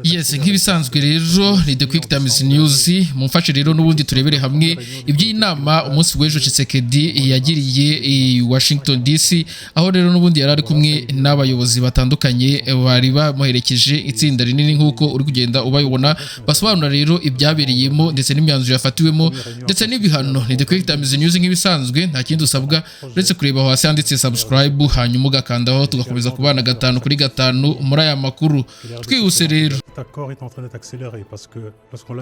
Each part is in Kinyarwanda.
Yes, nk'ibisanzwe rero ni The Quick Times News. Mumfashe rero n'ubundi turebere hamwe iby'inama umunsi w'ejo Tshisekedi yagiriye i Washington DC, aho rero n'ubundi yarari kumwe n'abayobozi batandukanye bari bamuherekeje itsinda rinini nk'uko uri kugenda ubayibona, basobanura rero ibyabereyemo ndetse n'imyanzuro yafatiwemo ndetse n'ibihano. Ni The Quick Times News nk'ibisanzwe, nta kindi usabwa uretse kureba hasi handitse subscribe hanyuma ugakandaho tugakomeza kubana 5 kuri 5 muri aya makuru. Twihuse rero,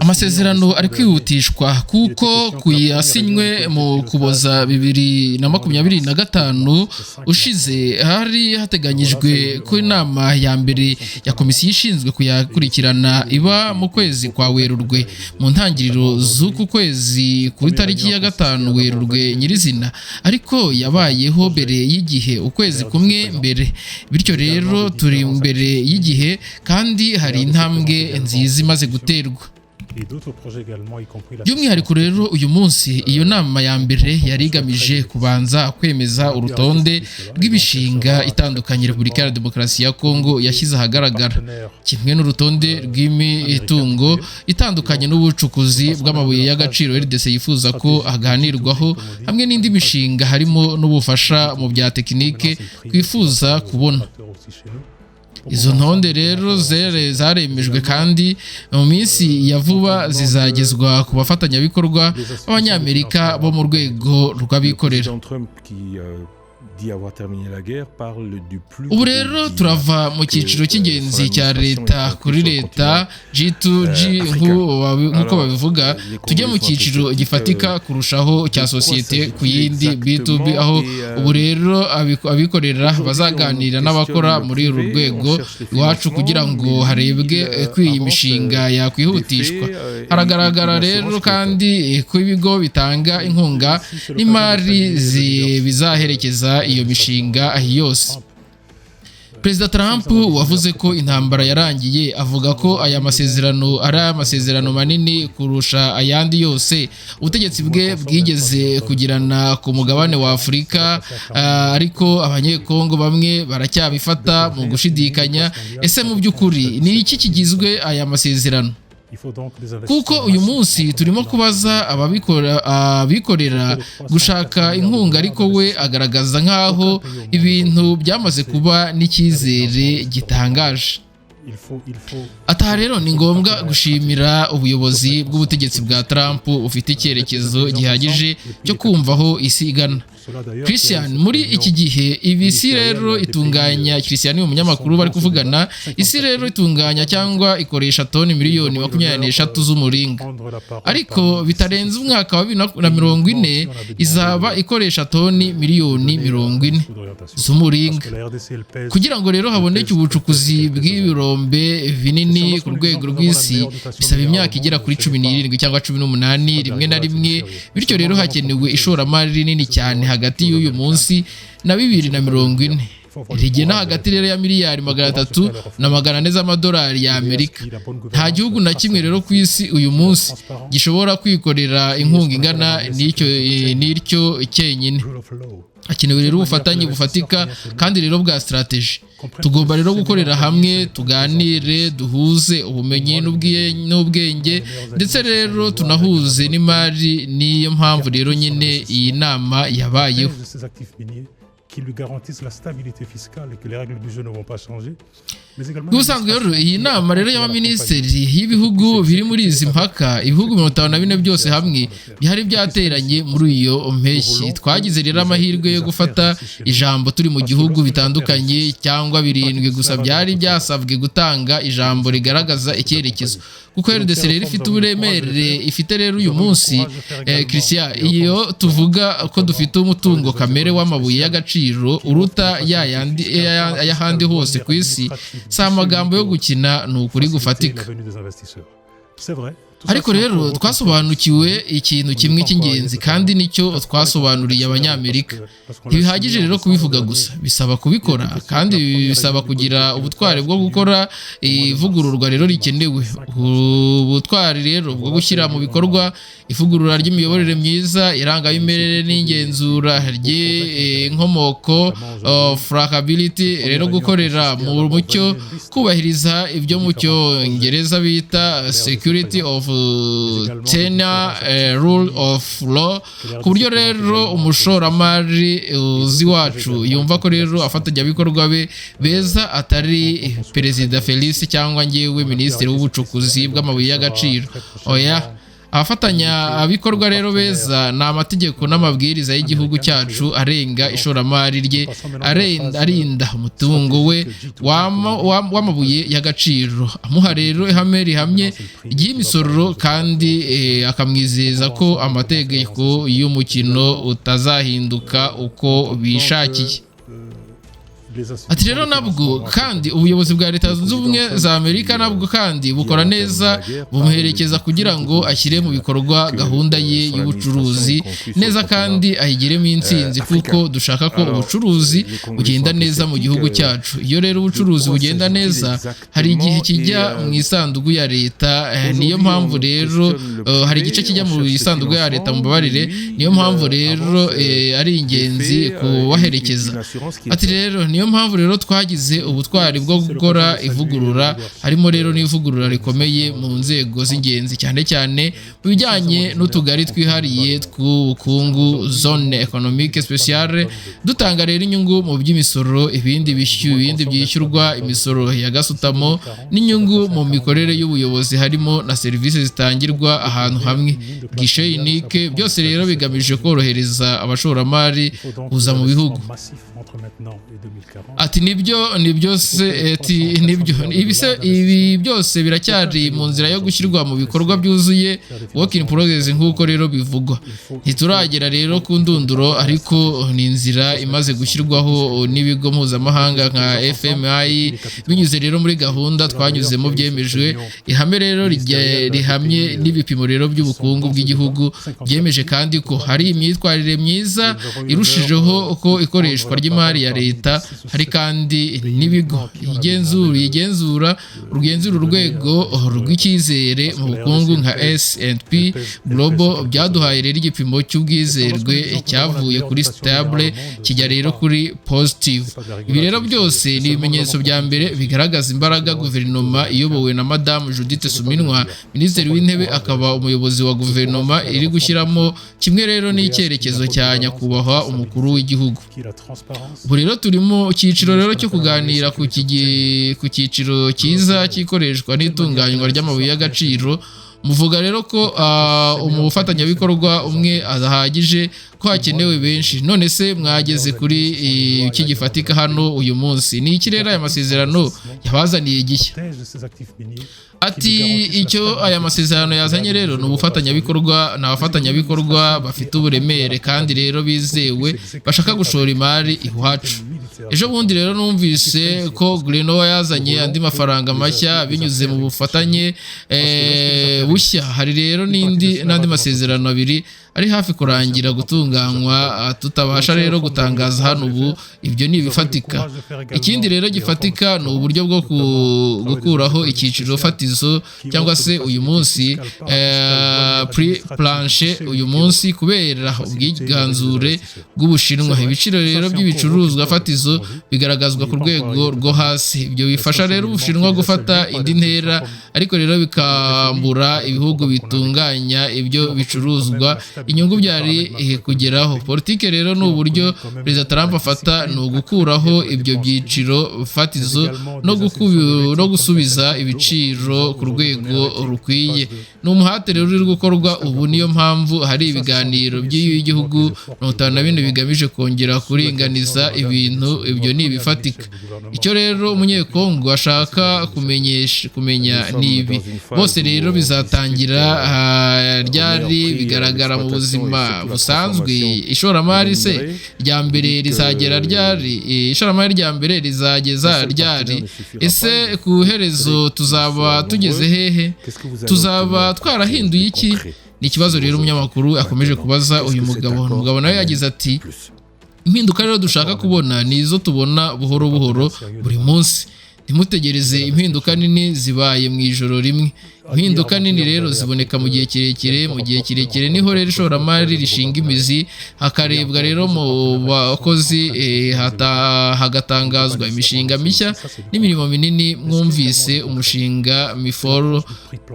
amasezerano ari kwihutishwa kuko kuyasinywe mu Kuboza 2025 ushize hari hateganyijwe ko inama ya mbere ya komisiyo ishinzwe kuyakurikirana iba mu kwezi kwa Werurwe mu ntangiriro z'uku kwezi ku itariki ya 5 Werurwe nyirizina, ariko yabayeho mbere y'igihe ukwezi kumwe mbere, bityo rero turi mbere y'igihe kandi hari intambwe nziza imaze guterwa. By'umwihariko rero uyu munsi iyo nama ya mbere yari igamije kubanza kwemeza urutonde rw'ibishinga itandukanye Repubulika ya Demokarasi ya Kongo yashyize ahagaragara, kimwe n'urutonde rw'imitungo itandukanye n'ubucukuzi bw'amabuye y'agaciro RDC yifuza ko aganirwaho, hamwe n'indi mishinga harimo n'ubufasha mu bya tekinike twifuza kubona. Izo ntonde rero zaremejwe kandi mu minsi ya vuba zizagezwa ku bafatanyabikorwa b'Abanyamerika bo mu rwego rw'abikorera. Ubu rero turava mu cyiciro cy'ingenzi cya leta kuri leta G2G nk'uko babivuga, tujye mu cyiciro gifatika kurushaho cya sosiyete ku yindi B2B, aho ubu rero abikorera bazaganira n'abakora muri uru rwego iwacu kugira ngo harebwe ko iyi mishinga yakwihutishwa. Haragaragara rero kandi ko ibigo bitanga inkunga n'imari bizaherekeza iyo mishinga yose. Perezida Trump wavuze ko intambara yarangiye, avuga ko aya masezerano ari amasezerano manini kurusha ayandi yose ubutegetsi bwe bwigeze kugirana ku mugabane wa Afurika, ariko abanyekongo bamwe baracyabifata mu gushidikanya. Ese mu by'ukuri ni iki kigizwe aya masezerano? Kuko uyu munsi turimo kubaza abikorera gushaka inkunga, ariko we agaragaza nk'aho ibintu byamaze kuba n'icyizere gitangaje. Ataha rero ni ngombwa gushimira ubuyobozi bw'ubutegetsi bwa Trump ufite icyerekezo gihagije cyo kumvaho isi igana. Christian, muri iki gihe isi rero itunganya, Christian ni umunyamakuru bari kuvugana, isi rero itunganya cyangwa ikoresha toni miliyoni 23 z'umuringa, ariko bitarenze umwaka wa 2040 izaba ikoresha toni miliyoni 40 z'umuringa. Kugira ngo rero haboneke ubucukuzi bw'ibirombe binini ku rwego rw'isi bisaba imyaka igera kuri 17 cyangwa 18 rimwe na rimwe, bityo rero hakenewe ishoramari rinini cyane hagati y'uyu munsi na 2040 rigena hagati rero ya miliyari 300 na 400 z'amadolari ya Amerika. Nta gihugu na kimwe rero ku isi uyu munsi gishobora kwikorera inkunga ingana n'icyo cyenyine. Hakenewe rero ubufatanye bufatika kandi rero bwa strategy. Tugomba rero gukorera hamwe, tuganire, duhuze ubumenyi n'ubwenge ndetse rero tunahuze n'imari. Niyo mpamvu rero nyine iyi nama yabayeho. Ubusanzwe rero iyi nama rero y'abaminisitiri y'ibihugu biri muri izi mpaka, ibihugu 54 byose hamwe byari byateranye muri iyo mpeshyi. Twagize rero amahirwe yo gufata ijambo turi mu gihugu bitandukanye cyangwa 7 gusa byari byasabwe gutanga ijambo rigaragaza icyerekezo, kuko RDC rero ifite uburemere ifite rero uyu munsi. Christian, iyo tuvuga ko dufite umutungo kamere w'amabuye y'agaciro uruta ayahandi hose ku isi, si amagambo yo gukina, ni ukuri gufatika. ariko rero twasobanukiwe ikintu kimwe cy'ingenzi kandi nicyo twasobanuriye abanyamerika. Ntibihagije rero kubivuga gusa, bisaba kubikora kandi bisaba kugira ubutwari bwo gukora ivugururwa rero rikenewe. Ubutwari rero bwo gushyira mu bikorwa ivugurura ry'imiyoborere myiza, irangamimerere n'ingenzura ry'inkomoko, trackability, rero gukorera mu mucyo, kubahiriza ibyo mu cyongereza bita security of tenure, rule of law, ku buryo rero umushoramari uzi wacu yumva ko rero afatanyabikorwa be beza atari Perezida Felix cyangwa njyewe Minisitiri w'ubucukuzi bw'amabuye y'agaciro. Oya, abafatanyabikorwa rero beza ni amategeko n'amabwiriza y'igihugu cyacu arenga ishoramari rye, arinda umutungo we w'amabuye y'agaciro, amuha rero ihame rihamye ry'imisoro kandi akamwizeza ko amategeko y'umukino utazahinduka uko bishakiye. Ati rero nabwo kandi ubuyobozi bwa Leta Zunze Ubumwe za Amerika nabwo kandi bukora neza, bumuherekeza kugira ngo ashyire mu bikorwa gahunda ye y'ubucuruzi neza kandi ayigiremo intsinzi, kuko dushaka ko ubucuruzi bugenda neza mu gihugu cyacu. Iyo rero ubucuruzi bugenda neza, hari igihe kijya mu isanduku ya leta. Niyo mpamvu rero hari igice kijya mu isanduku ya leta, mubabarire. Niyo mpamvu rero ari ingenzi kubaherekeza. Ati rero niyo mpamvu rero twagize ubutwari bwo gukora ivugurura, harimo rero n'ivugurura rikomeye mu nzego z'ingenzi, cyane cyane mu bijyanye n'utugari twihariye tw'ubukungu, zone economique speciale, dutanga rero inyungu mu by'imisoro, ibindi byishyurwa imisoro ya gasutamo n'inyungu mu mikorere y'ubuyobozi, harimo na serivisi zitangirwa ahantu hamwe, guichet unique. Byose rero bigamije korohereza abashoramari kuza mu bihugu. Ati ibi byose biracyari mu nzira yo gushyirwa mu bikorwa byuzuye, work in progress nk'uko rero bivugwa. Ntituragera rero ku ndunduro, ariko ni inzira imaze gushyirwaho n'ibigo mpuzamahanga nka FMI, binyuze rero muri gahunda twanyuzemo byemejwe. Ihame rero rihamye n'ibipimo rero by'ubukungu bw'igihugu byemeje kandi ko hari imyitwarire myiza irushijeho ko ikoreshwa ry'imari ya leta. Hari kandi n'ibigo igenzura urwego rw'icyizere mu bukungu nka S&P Global, byaduhaye rero igipimo cy'ubwizerwe cyavuye kuri stable kijya rero kuri positive. Ibi rero byose ni ibimenyetso bya mbere bigaragaza imbaraga guverinoma iyobowe na Madamu Judith Suminwa, Minisitiri w'Intebe, akaba umuyobozi wa guverinoma iri gushyiramo, kimwe rero n'icyerekezo cya nyakubahwa umukuru w'igihugu. Ubu rero turi mu cyiciro rero cyo kuganira ku cyiciro cyiza cy'ikoreshwa n'itunganywa ry'amabuye y'agaciro. Muvuga rero ko umufatanyabikorwa umwe adahagije, ko hakenewe benshi. None se mwageze kuri iki gifatika hano uyu munsi? Ni iki rero aya masezerano yabazaniye igishya? Ati icyo aya masezerano yazanye rero ni ubufatanyabikorwa, ni abafatanyabikorwa bafite uburemere kandi rero bizewe, bashaka gushora imari iwacu. Ejo bundi rero numvise ko Grenoa yazanye andi mafaranga mashya binyuze mu bufatanye bushya. Hari rero n'andi masezerano abiri ari hafi kurangira gutunganywa, tutabasha rero gutangaza hano ubu. Ibyo ni ibifatika. Ikindi rero gifatika ni uburyo bwo gukuraho icyiciro fatizo cyangwa se uyu munsi planche uyu munsi kubera ubwiganzure bw'Ubushinwa. Ibiciro rero by'ibicuruzwa fatizo bigaragazwa ku rwego rwo hasi. Ibyo bifasha rero Ubushinwa gufata indi ntera, ariko rero bikambura ibihugu bitunganya ibyo bicuruzwa inyungu byari kugeraho. Politike rero ni uburyo Perezida Trump afata, ni ugukuraho ibyo byiciro fatizo no gusubiza ibiciro ku rwego rukwiye. Ni umuhate rero uri gukorwa ubu. Niyo mpamvu hari ibiganiro by'igihugu 54 bigamije kongera kuringaniza ibintu. Ibyo ni ibifatika. Icyo rero umunyekongo ashaka kumenya ni ibi. Bose rero bizatangira ryari bigaragara mu buzima busanzwe ishoramari se rya mbere rizagera ryari ishoramari rya mbere rizageza ryari ese ku herezo tuzaba tugeze hehe tuzaba twarahinduye iki ni ikibazo rero umunyamakuru akomeje kubaza uyu mugabo nawe yagize ati impinduka rero dushaka kubona ni izo tubona buhoro buhoro buri munsi ntimutegereze impinduka nini zibaye mu ijoro rimwe impinduka nini rero ziboneka mu gihe kirekire niho rero ishoramari rishinga imizi hakarebwa rero mu bakozi hagatangazwa imishinga mishya n'imirimo minini mwumvise umushinga miforo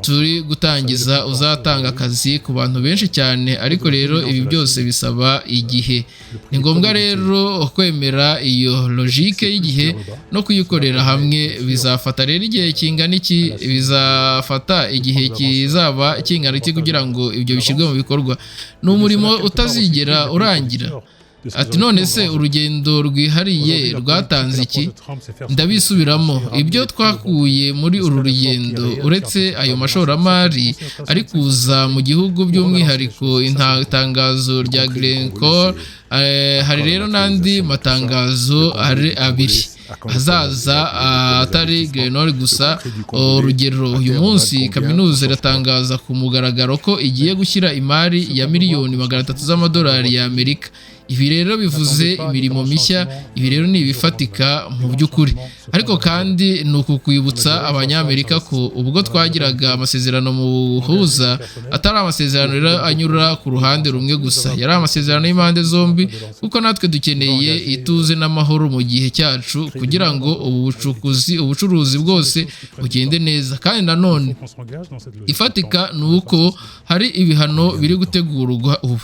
turi gutangiza uzatanga akazi ku bantu benshi cyane ariko rero ibi byose bisaba igihe ni ngombwa rero kwemera iyo logique y'igihe no kuyikorera hamwe bizafata rero igihe kingana iki bizafata igihe kizaba kingana iki kugira ngo ibyo bishyirwe mu bikorwa ni umurimo utazigera urangira ati none se urugendo rwihariye rwatanze iki ndabisubiramo ibyo twakuye muri uru rugendo uretse ayo mashoramari ari kuza mu gihugu by'umwihariko itangazo rya Glencore hari rero n'andi matangazo abiri hazaza atari Glencore gusa urugero uyu munsi kaminuza iratangaza ku mugaragaro ko igiye gushyira imari ya miliyoni 300 z'amadolari y'Amerika ibi rero bivuze imirimo mishya ibi rero ni ibifatika mu by'ukuri ariko kandi ni ukukwibutsa abanyamerika ko ubwo twagiraga amasezerano muhuza atari amasezerano rero anyura ku ruhande rumwe gusa yari amasezerano y'impande zombi kuko natwe dukeneye ituze n'amahoro mu gihe cyacu kugira ngo ubucuruzi bwose bugende neza kandi nanone ifatika ni uko hari ibihano biri gutegurwa ubu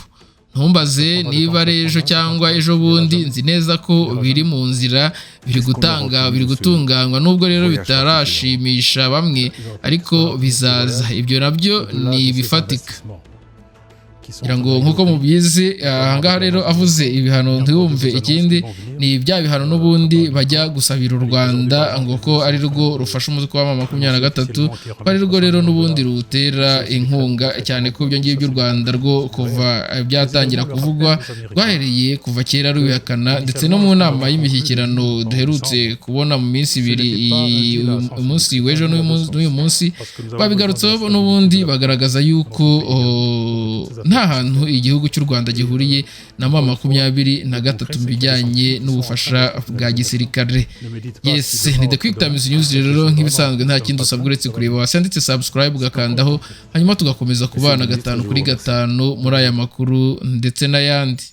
ntumbaze niba ari ejo cyangwa ejo bundi nzi neza ko biri mu nzira biri gutunganywa nubwo rero bitarashimisha bamwe ariko bizaza ibyo nabyo ni ibifatika kugira ngo nk'uko mubizi ahangaha rero avuze ibihano ntiwumve ikindi ni bya bihano n'ubundi bajya gusabira u Rwanda ngo ko ari rwo rufasha umutwe wa 23 ko ari rwo rero n'ubundi rutera inkunga cyane ko ibyo ngibyo u Rwanda rwo kuva byatangira kuvugwa rwahereye kuva kera rubihakana ndetse no mu nama y'imishyikirano duherutse kubona mu minsi ibiri umunsi w'ejo n'uyu munsi babigarutseho n'ubundi bagaragaza yuko nta hantu igihugu cy'u Rwanda gihuriye na 23 mu bijyanye n'ubufasha bwa gisirikare yes ni The Quick Times News rero nk'ibisanzwe nta kindi usabwa uretse kureba wasanditse subscribe ugakandaho hanyuma tugakomeza kubana 5 kuri 5 muri aya makuru ndetse n'ayandi